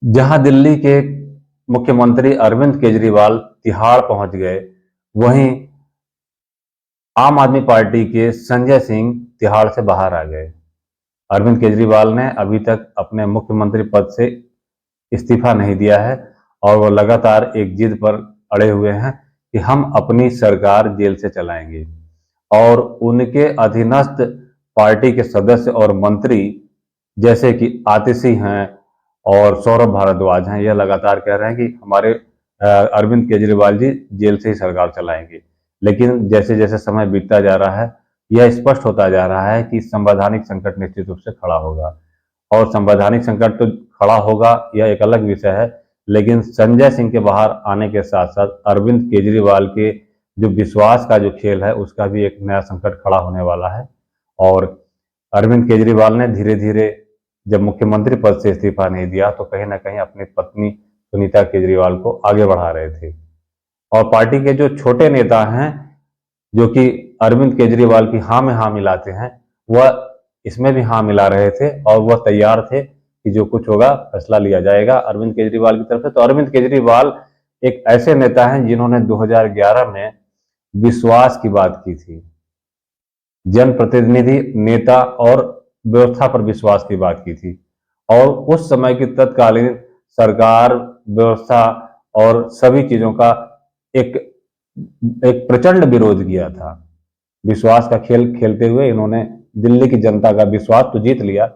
जहां दिल्ली के मुख्यमंत्री अरविंद केजरीवाल तिहाड़ पहुंच गए, वहीं आम आदमी पार्टी के संजय सिंह तिहाड़ से बाहर आ गए। अरविंद केजरीवाल ने अभी तक अपने मुख्यमंत्री पद से इस्तीफा नहीं दिया है और वो लगातार एक जिद पर अड़े हुए हैं कि हम अपनी सरकार जेल से चलाएंगे। और उनके अधीनस्थ पार्टी के सदस्य और मंत्री जैसे कि आतिशी हैं और सौरभ भारद्वाज हैं, यह लगातार कह रहे हैं कि हमारे अरविंद केजरीवाल जी जेल से ही सरकार चलाएंगे। लेकिन जैसे जैसे समय बीतता जा रहा है, यह स्पष्ट होता जा रहा है कि संवैधानिक संकट निश्चित रूप से खड़ा होगा। और संवैधानिक संकट तो खड़ा होगा, यह एक अलग विषय है, लेकिन संजय सिंह के बाहर आने के साथ साथ अरविंद केजरीवाल के जो विश्वास का जो खेल है, उसका भी एक नया संकट खड़ा होने वाला है। और अरविंद केजरीवाल ने धीरे धीरे जब मुख्यमंत्री पद से इस्तीफा नहीं दिया, तो कहीं ना कहीं अपनी पत्नी सुनीता केजरीवाल को आगे बढ़ा रहे थे। और पार्टी के जो छोटे नेता हैं, जो कि अरविंद केजरीवाल की हाँ में हाँ मिलाते हैं, वह इसमें भी हाँ मिला रहे थे और वह तैयार थे कि जो कुछ होगा फैसला लिया जाएगा अरविंद केजरीवाल की तरफ से। तो अरविंद केजरीवाल एक ऐसे नेता हैं जिन्होंने 2011 में विश्वास की बात की थी, जनप्रतिनिधि, नेता और व्यवस्था पर विश्वास की बात की थी। और उस समय की तत्कालीन सरकार, व्यवस्था और सभी चीजों का एक एक प्रचंड विरोध किया था। विश्वास का खेल खेलते हुए इन्होंने दिल्ली की जनता का विश्वास तो जीत लिया,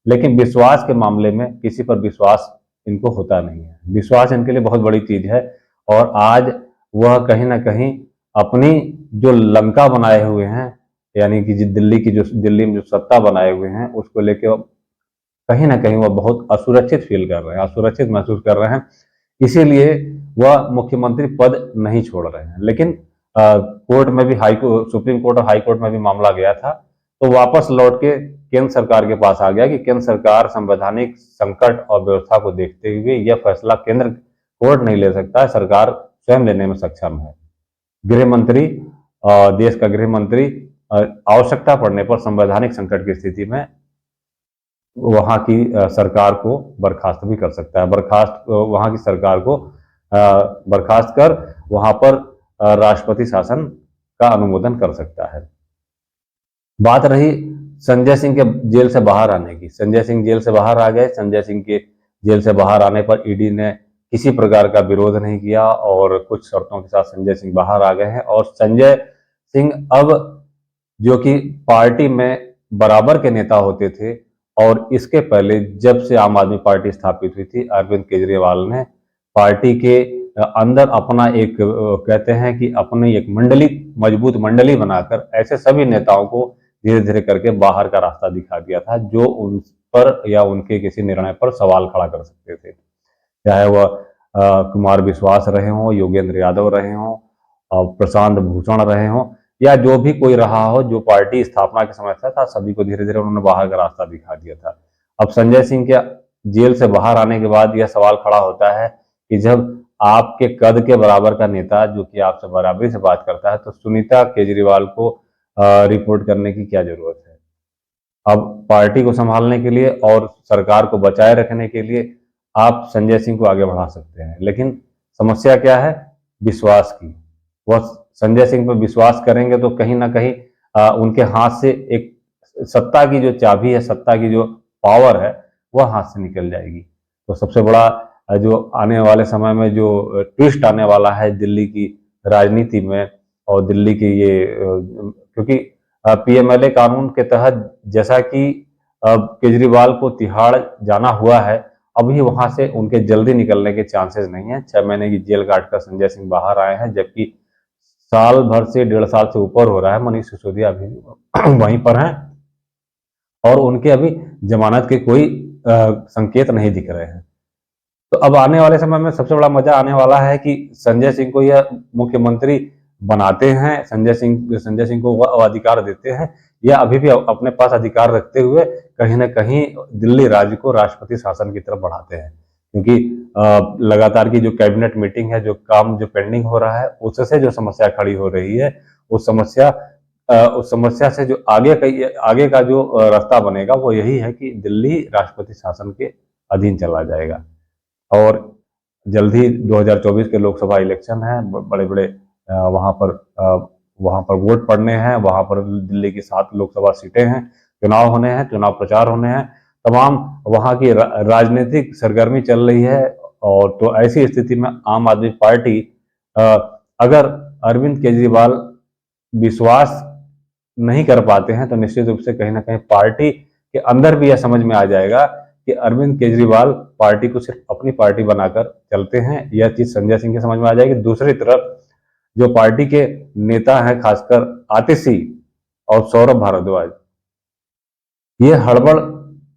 लेकिन विश्वास के मामले में किसी पर विश्वास इनको होता नहीं है। विश्वास इनके लिए बहुत बड़ी चीज है। और आज वह कहीं ना कहीं अपनी जो लंका बनाए हुए हैं, यानी कि दिल्ली में जो सत्ता बनाए हुए हैं, उसको लेके कहीं ना कहीं वह बहुत असुरक्षित फील कर रहे हैं, असुरक्षित महसूस कर रहे हैं। इसीलिए वह मुख्यमंत्री पद नहीं छोड़ रहे हैं। लेकिन कोर्ट में भी, सुप्रीम कोर्ट और हाई कोर्ट में भी मामला गया था, तो वापस लौट के केंद्र सरकार के पास आ गया कि केंद्र सरकार संवैधानिक संकट और व्यवस्था को देखते हुए यह फैसला केंद्र कोर्ट नहीं ले सकता है, सरकार स्वयं लेने में सक्षम है। गृह मंत्री, देश का गृह मंत्री आवश्यकता पड़ने पर संवैधानिक संकट की स्थिति में वहां की सरकार को बर्खास्त भी कर सकता है। वहां की सरकार को बर्खास्त कर वहां पर राष्ट्रपति शासन का अनुमोदन कर सकता है। बात रही संजय सिंह के जेल से बाहर आने की। संजय सिंह जेल से बाहर आ गए। संजय सिंह के जेल से बाहर आने पर ईडी ने किसी प्रकार का विरोध नहीं किया और कुछ शर्तों के साथ संजय सिंह बाहर आ गए हैं। और संजय सिंह अब, जो कि पार्टी में बराबर के नेता होते थे, और इसके पहले जब से आम आदमी पार्टी स्थापित हुई थी, अरविंद केजरीवाल ने पार्टी के अंदर अपना एक, कहते हैं कि अपनी एक मंडली, मजबूत मंडली बनाकर ऐसे सभी नेताओं को धीरे धीरे करके बाहर का रास्ता दिखा दिया था, जो उन पर या उनके किसी निर्णय पर सवाल खड़ा कर सकते थे। चाहे वह कुमार विश्वास रहे हों, योगेंद्र यादव रहे हों, प्रशांत भूषण रहे हों, या जो भी कोई रहा हो, जो पार्टी स्थापना के समय था, सभी को धीरे धीरे उन्होंने बाहर का रास्ता दिखा दिया था। अब संजय सिंह के जेल से बाहर आने के बाद यह सवाल खड़ा होता है कि जब आपके कद के बराबर का नेता, जो कि आपसे बराबरी से बात करता है, तो सुनीता केजरीवाल को रिपोर्ट करने की क्या जरूरत है? अब पार्टी को संभालने के लिए और सरकार को बचाए रखने के लिए आप संजय सिंह को आगे बढ़ा सकते हैं, लेकिन समस्या क्या है? विश्वास की। वह संजय सिंह पर विश्वास करेंगे तो कहीं ना कहीं उनके हाथ से एक सत्ता की जो चाबी है, सत्ता की जो पावर है, वह हाथ से निकल जाएगी। तो सबसे बड़ा जो आने वाले समय में जो ट्विस्ट आने वाला है दिल्ली की राजनीति में, और दिल्ली की ये क्योंकि पीएमएलए कानून के तहत जैसा कि केजरीवाल को तिहाड़ जाना हुआ है, अभी वहां से उनके जल्दी निकलने के चांसेस नहीं है। 6 महीने की जेल काटकर संजय सिंह बाहर आए हैं, जबकि साल भर से, 1.5 साल से ऊपर हो रहा है, मनीष सिसोदिया अभी वहीं पर हैं और उनके अभी जमानत के कोई संकेत नहीं दिख रहे हैं। तो अब आने वाले समय में सबसे बड़ा मजा आने वाला है कि संजय सिंह को यह मुख्यमंत्री बनाते हैं, संजय सिंह को वह अधिकार देते हैं, या अभी भी अपने पास अधिकार रखते हुए कहीं ना कहीं दिल्ली राज्य को राष्ट्रपति शासन की तरफ बढ़ाते हैं। क्योंकि लगातार की जो कैबिनेट मीटिंग है, जो काम जो पेंडिंग हो रहा है, उससे जो समस्या खड़ी हो रही है, उस समस्या से जो आगे का जो रास्ता बनेगा, वो यही है कि दिल्ली राष्ट्रपति शासन के अधीन चला जाएगा। और जल्द ही 2024 के लोकसभा इलेक्शन है, बड़े बड़े वहां पर वोट पड़ने हैं, वहां पर दिल्ली की 7 लोकसभा सीटें हैं, चुनाव होने हैं, चुनाव प्रचार होने हैं, तमाम वहां की राजनीतिक सरगर्मी चल रही है। और तो ऐसी स्थिति में आम आदमी पार्टी, अगर अरविंद केजरीवाल विश्वास नहीं कर पाते हैं तो निश्चित रूप से कहीं ना कहीं पार्टी के अंदर भी यह समझ में आ जाएगा कि अरविंद केजरीवाल पार्टी को सिर्फ अपनी पार्टी बनाकर चलते हैं। यह चीज संजय सिंह की समझ में आ जाएगी। दूसरी तरफ जो पार्टी के नेता हैं, खासकर आतिशी और सौरभ भारद्वाज, ये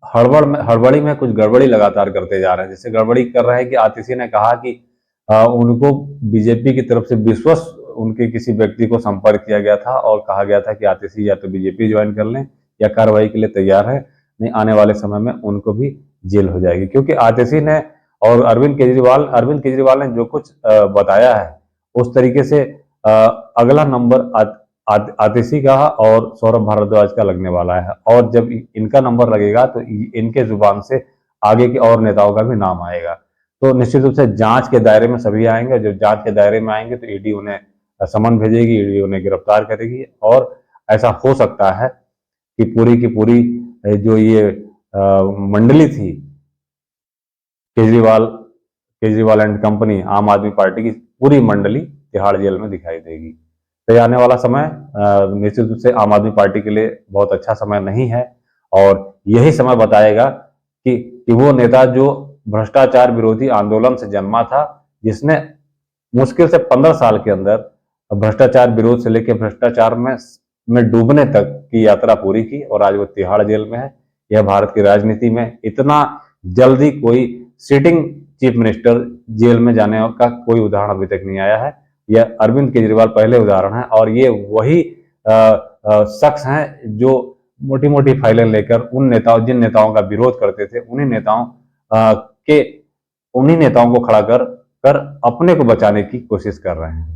हड़बड़ी में कुछ गड़बड़ी लगातार करते जा रहे हैं। जैसे गड़बड़ी कर रहे हैं कि आतिशी ने कहा कि उनको बीजेपी की तरफ से विश्वस्त उनके किसी व्यक्ति को संपर्क किया गया था और कहा गया था कि आतिशी या तो बीजेपी ज्वाइन कर लें या कार्रवाई के लिए तैयार है, नहीं आने वाले समय में उनको भी जेल हो जाएगी। क्योंकि आतिशी ने और अरविंद केजरीवाल ने जो कुछ बताया है उस तरीके से अगला नंबर आतिशी का और सौरभ भारद्वाज का लगने वाला है। और जब इनका नंबर लगेगा तो इनके जुबान से आगे के और नेताओं का भी नाम आएगा। तो निश्चित रूप से जांच के दायरे में सभी आएंगे। जब जांच के दायरे में आएंगे तो ईडी उन्हें समन भेजेगी, ईडी उन्हें गिरफ्तार करेगी। और ऐसा हो सकता है कि पूरी की पूरी जो ये मंडली थी केजरीवाल एंड कंपनी, आम आदमी पार्टी की पूरी मंडली तिहाड़ जेल में दिखाई देगी। तो आने वाला समय निश्चित रूप से आम आदमी पार्टी के लिए बहुत अच्छा समय नहीं है। और यही समय बताएगा कि वो नेता जो भ्रष्टाचार विरोधी आंदोलन से जन्मा था, जिसने मुश्किल से 15 साल के अंदर भ्रष्टाचार विरोध से लेकर भ्रष्टाचार में डूबने तक की यात्रा पूरी की, और आज वो तिहाड़ जेल में है। यह भारत की राजनीति में इतना जल्दी कोई सिटिंग चीफ मिनिस्टर जेल में जाने का कोई उदाहरण अभी तक नहीं आया है। यह अरविंद केजरीवाल पहले उदाहरण है, और ये वही शख्स हैं जो मोटी मोटी फाइलें लेकर जिन नेताओं का विरोध करते थे, उन्हीं नेताओं को खड़ा कर अपने को बचाने की कोशिश कर रहे हैं।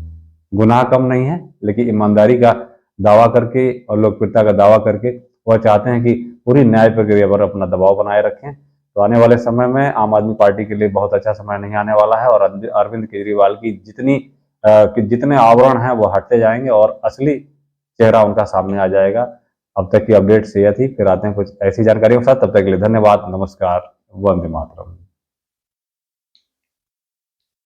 गुनाह कम नहीं है, लेकिन ईमानदारी का दावा करके और लोकप्रियता का दावा करके वह चाहते हैं कि पूरी न्याय प्रक्रिया पर अपना दबाव बनाए रखें। तो आने वाले समय में आम आदमी पार्टी के लिए बहुत अच्छा समय नहीं आने वाला है, और अरविंद केजरीवाल की जितने आवरण हैं वो हटते जाएंगे और असली चेहरा उनका सामने आ जाएगा। अब तक की अपडेट यह थी, फिर आते हैं कुछ ऐसी जानकारियों के साथ। तब तक के लिए धन्यवाद, नमस्कार, वंदे मातरम।